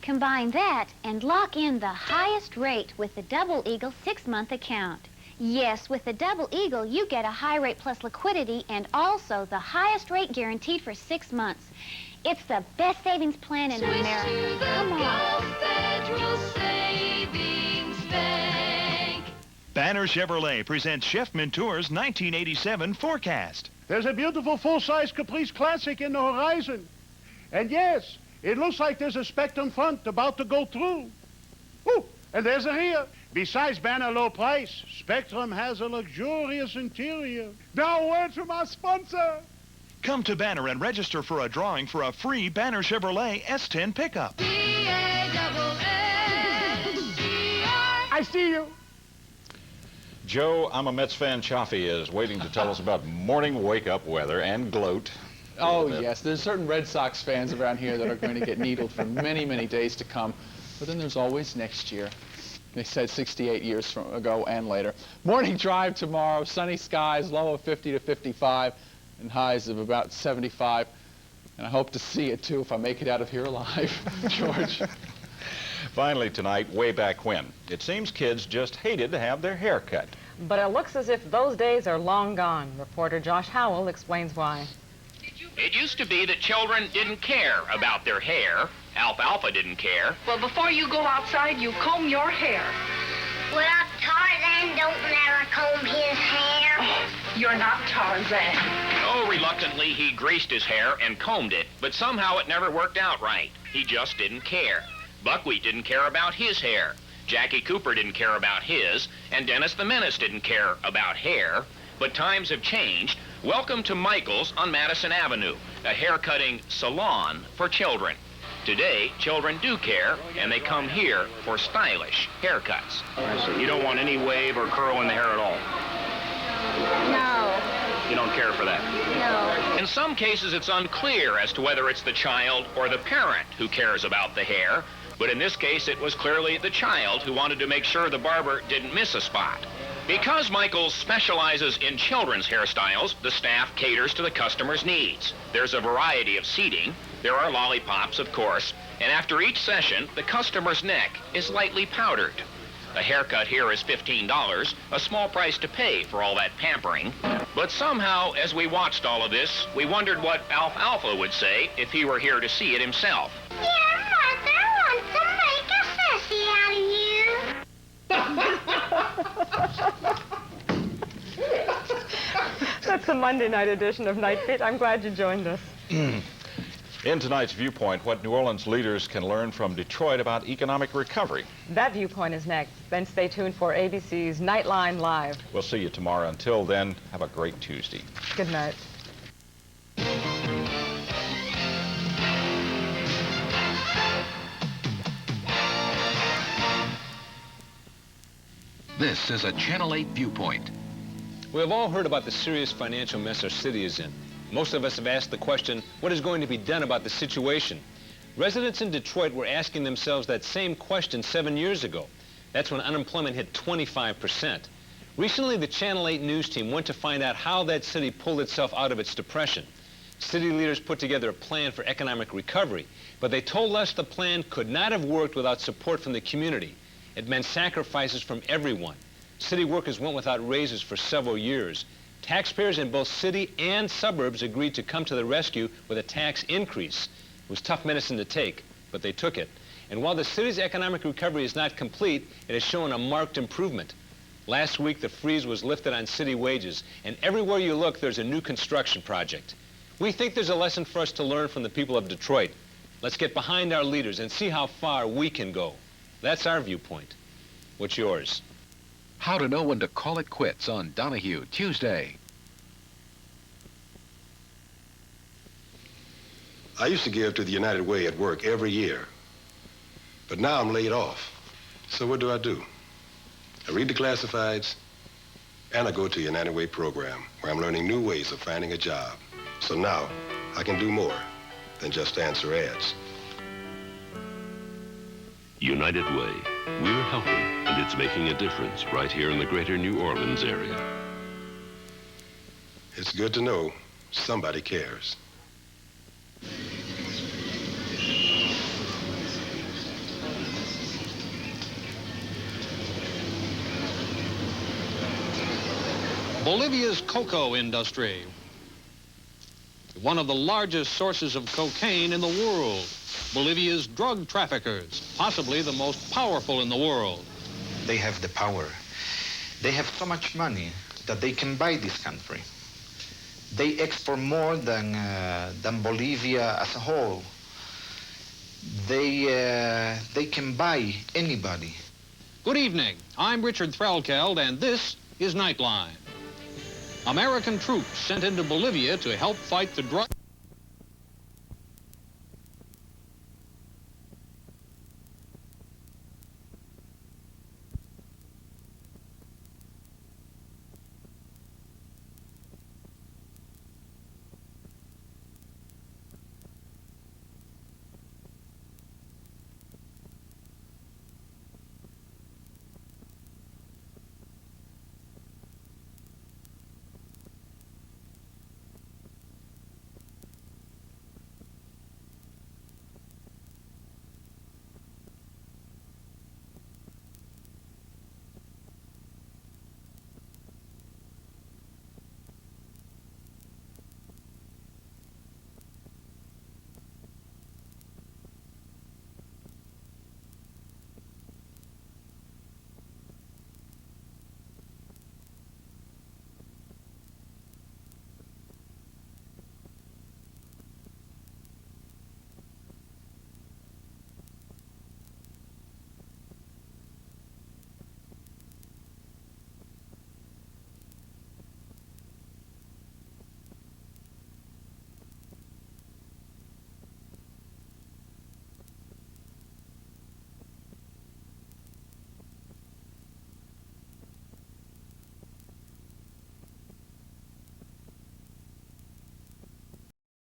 Combine that and lock in the highest rate with the Double Eagle 6-month account. Yes, with the Double Eagle, you get a high rate plus liquidity and also the highest rate guaranteed for 6 months. It's the best savings plan in America. Come on. Federal Savings Bank. Banner Chevrolet presents Chef Mentour's 1987 forecast. There's a beautiful full-size Caprice Classic in the horizon. And yes, it looks like there's a Spectrum front about to go through. Ooh, and there's a rear. Besides Banner low price, Spectrum has a luxurious interior. Now a word from our sponsor. Come to Banner and register for a drawing for a free Banner Chevrolet S10 pickup. I see you. Joe, I'm a Mets fan. Chaffee is waiting to tell us about morning wake-up weather and gloat. Oh, yes. There's certain Red Sox fans around here that are going to get needled for many, many days to come. But then there's always next year. They said 68 years ago and later. Morning drive tomorrow, sunny skies, low of 50 to 55, and highs of about 75. And I hope to see it, too, if I make it out of here alive. George. Finally tonight, way back when, it seems kids just hated to have their hair cut. But it looks as if those days are long gone. Reporter Josh Howell explains why. It used to be that children didn't care about their hair. Alfalfa didn't care. Well, before you go outside, you comb your hair. Well, Tarzan don't never comb his hair. Oh, you're not Tarzan. Oh, reluctantly, he greased his hair and combed it, but somehow it never worked out right. He just didn't care. Buckwheat didn't care about his hair. Jackie Cooper didn't care about his, and Dennis the Menace didn't care about hair. But times have changed. Welcome to Michael's on Madison Avenue, a haircutting salon for children. Today, children do care, and they come here for stylish haircuts. So you don't want any wave or curl in the hair at all? No. You don't care for that? No. In some cases, it's unclear as to whether it's the child or the parent who cares about the hair. But in this case, it was clearly the child who wanted to make sure the barber didn't miss a spot. Because Michaels specializes in children's hairstyles, the staff caters to the customer's needs. There's a variety of seating. There are lollipops, of course. And after each session, the customer's neck is lightly powdered. A haircut here is $15, a small price to pay for all that pampering. But somehow, as we watched all of this, we wondered what Alfalfa would say if he were here to see it himself. Your mother wants to make a sissy out of you. That's the Monday night edition of Night Beat. I'm glad you joined us. In tonight's Viewpoint, what New Orleans leaders can learn from Detroit about economic recovery. That viewpoint is next. Then stay tuned for ABC's Nightline Live. We'll see you tomorrow. Until then, have a great Tuesday. Good night. This is a Channel 8 Viewpoint. We have all heard about the serious financial mess our city is in. Most of us have asked the question, what is going to be done about the situation? Residents in Detroit were asking themselves that same question 7 years ago. That's when unemployment hit 25%. Recently, the Channel 8 news team went to find out how that city pulled itself out of its depression. City leaders put together a plan for economic recovery, but they told us the plan could not have worked without support from the community. It meant sacrifices from everyone. City workers went without raises for several years. Taxpayers in both city and suburbs agreed to come to the rescue with a tax increase. It was tough medicine to take, but they took it. And while the city's economic recovery is not complete, it has shown a marked improvement. Last week, the freeze was lifted on city wages, and everywhere you look, there's a new construction project. We think there's a lesson for us to learn from the people of Detroit. Let's get behind our leaders and see how far we can go. That's our viewpoint. What's yours? How to know when to call it quits on Donahue Tuesday. I used to give to the United Way at work every year, but now I'm laid off. So what do? I read the classifieds, and I go to the United Way program, where I'm learning new ways of finding a job. So now I can do more than just answer ads. United Way. We're helping, and it's making a difference right here in the greater New Orleans area. It's good to know somebody cares. Bolivia's cocoa industry, one of the largest sources of cocaine in the world. Bolivia's drug traffickers, possibly the most powerful in the world. They have the power. They have so much money that they can buy this country. They export more than Bolivia as a whole. They can buy anybody. Good evening. I'm Richard Threlkeld, and this is Nightline. American troops sent into Bolivia to help fight the drug...